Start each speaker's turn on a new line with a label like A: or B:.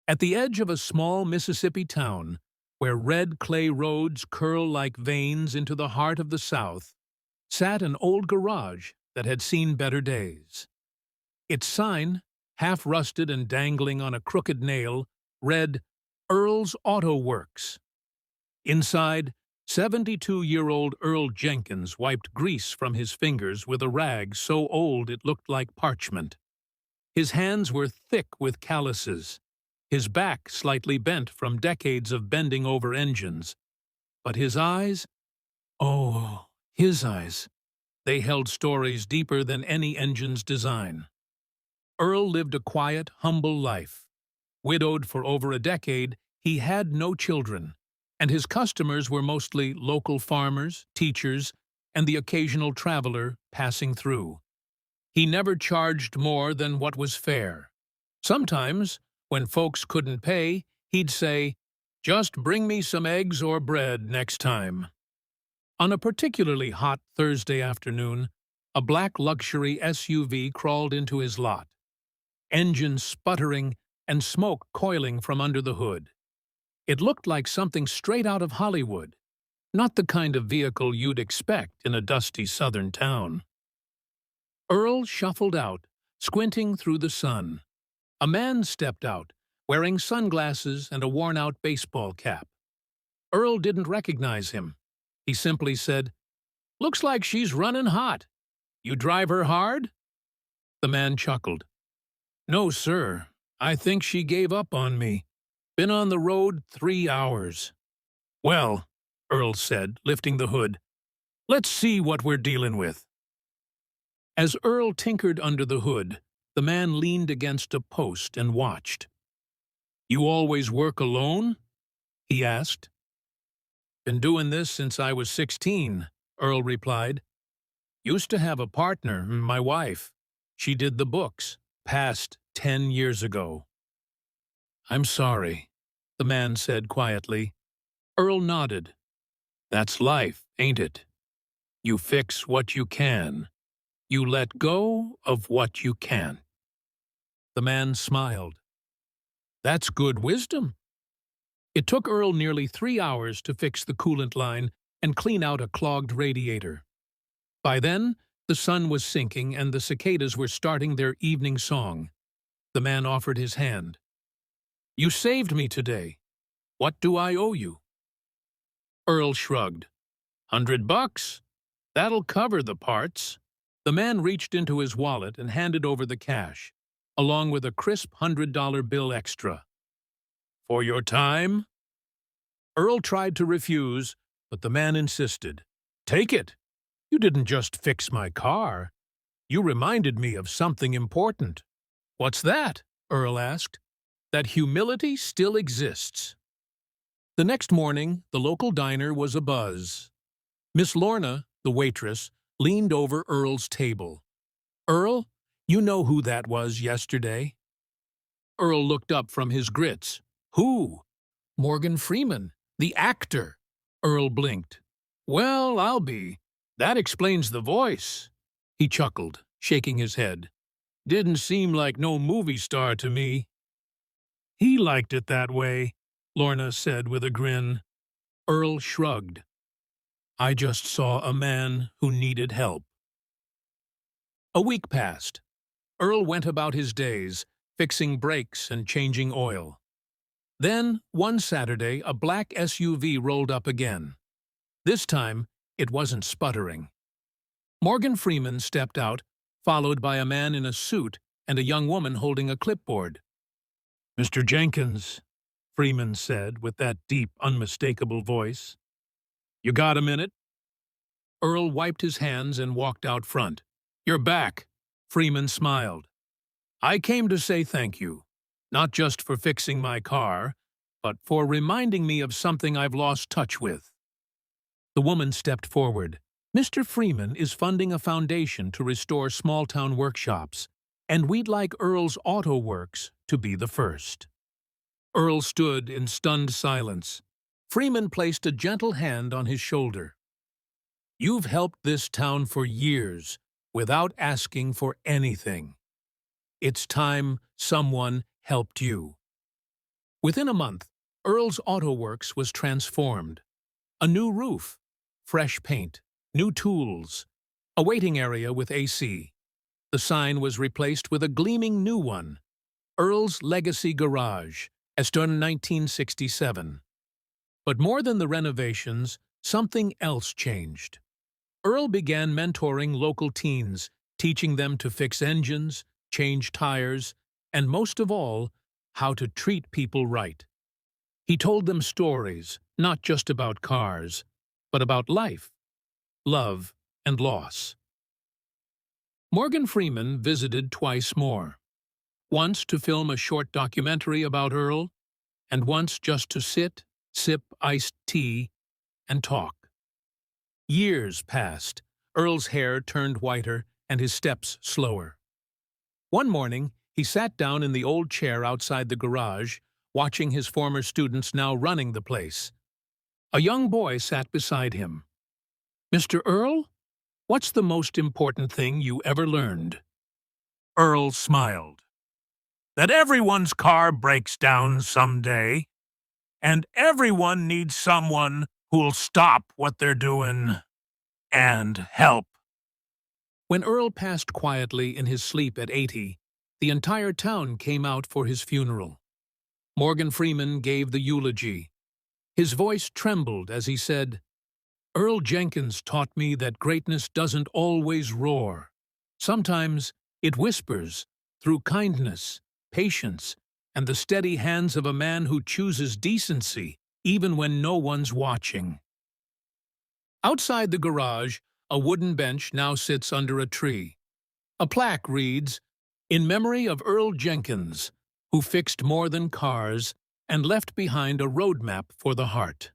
A: At the edge of a small Mississippi town, where red clay roads curl like veins into the heart of the South, sat an old garage that had seen better days. Its sign, half rusted and dangling on a crooked nail, read, Earl's Auto Works. Inside, 72-year-old Earl Jenkins wiped grease from his fingers with a rag so old it looked like parchment. His hands were thick with calluses, his back slightly bent from decades of bending over engines. But his eyes, oh, his eyes, they held stories deeper than any engine's design. Earl lived a quiet, humble life. Widowed for over a decade, he had no children, and his customers were mostly local farmers, teachers, and the occasional traveler passing through. He never charged more than what was fair. Sometimes, when folks couldn't pay, he'd say, "Just bring me some eggs or bread next time." On a particularly hot Thursday afternoon, a black luxury SUV crawled into his lot, engine sputtering and smoke coiling from under the hood. It looked like something straight out of Hollywood, not the kind of vehicle you'd expect in a dusty southern town. Earl shuffled out, squinting through the sun. A man stepped out, wearing sunglasses and a worn-out baseball cap. Earl didn't recognize him. He simply said, "Looks like she's running hot. You drive her hard?" The man chuckled. "No, sir. I think she gave up on me. Been on the road 3 hours." "Well," Earl said, lifting the hood, "let's see what we're dealing with." As Earl tinkered under the hood, the man leaned against a post and watched. "You always work alone?" he asked. "Been doing this since I was 16, Earl replied. "Used to have a partner, my wife. She did the books, passed 10 years ago." "I'm sorry," the man said quietly. Earl nodded. "That's life, ain't it? You fix what you can. You let go of what you can't." The man smiled. "That's good wisdom." It took Earl nearly 3 hours to fix the coolant line and clean out a clogged radiator. By then, the sun was sinking and the cicadas were starting their evening song. The man offered his hand. "You saved me today. What do I owe you?" Earl shrugged. $100? That'll cover the parts." The man reached into his wallet and handed over the cash, along with a crisp $100 bill extra. "For your time?" Earl tried to refuse, but the man insisted. "Take it. You didn't just fix my car. You reminded me of something important." "What's that?" Earl asked. "That humility still exists." The next morning, the local diner was abuzz. Miss Lorna, the waitress, leaned over Earl's table. "Earl, you know who that was yesterday?" Earl looked up from his grits. "Who?" "Morgan Freeman, the actor." Earl blinked. "Well, I'll be. That explains the voice." He chuckled, shaking his head. "Didn't seem like no movie star to me." "He liked it that way," Lorna said with a grin. Earl shrugged. "I just saw a man who needed help." A week passed. Earl went about his days, fixing brakes and changing oil. Then, one Saturday, a black SUV rolled up again. This time, it wasn't sputtering. Morgan Freeman stepped out, followed by a man in a suit and a young woman holding a clipboard. "Mr. Jenkins," Freeman said with that deep, unmistakable voice. "You got a minute?" Earl wiped his hands and walked out front. "You're back," Freeman smiled. "I came to say thank you, not just for fixing my car, but for reminding me of something I've lost touch with." The woman stepped forward. "Mr. Freeman is funding a foundation to restore small-town workshops, and we'd like Earl's Auto Works to be the first." Earl stood in stunned silence. Freeman placed a gentle hand on his shoulder. "You've helped this town for years, without asking for anything. It's time someone helped you." Within a month, Earl's Auto Works was transformed. A new roof, fresh paint, new tools, a waiting area with AC. The sign was replaced with a gleaming new one, Earl's Legacy Garage, as done in 1967. But more than the renovations, something else changed. Earl began mentoring local teens, teaching them to fix engines, change tires, and most of all, how to treat people right. He told them stories, not just about cars, but about life, love, and loss. Morgan Freeman visited twice more. Once to film a short documentary about Earl, and once just to sit, sip iced tea, and talk. Years passed. Earl's hair turned whiter and his steps slower. One morning, he sat down in the old chair outside the garage, watching his former students now running the place. A young boy sat beside him. "Mr. Earl, what's the most important thing you ever learned?" Earl smiled. "That everyone's car breaks down someday, and everyone needs someone who'll stop what they're doing and help." When Earl passed quietly in his sleep at 80, the entire town came out for his funeral. Morgan Freeman gave the eulogy. His voice trembled as he said, "Earl Jenkins taught me that greatness doesn't always roar. Sometimes it whispers through kindness, patience, and the steady hands of a man who chooses decency even when no one's watching." Outside the garage, a wooden bench now sits under a tree. A plaque reads, "In memory of Earl Jenkins, who fixed more than cars and left behind a roadmap for the heart."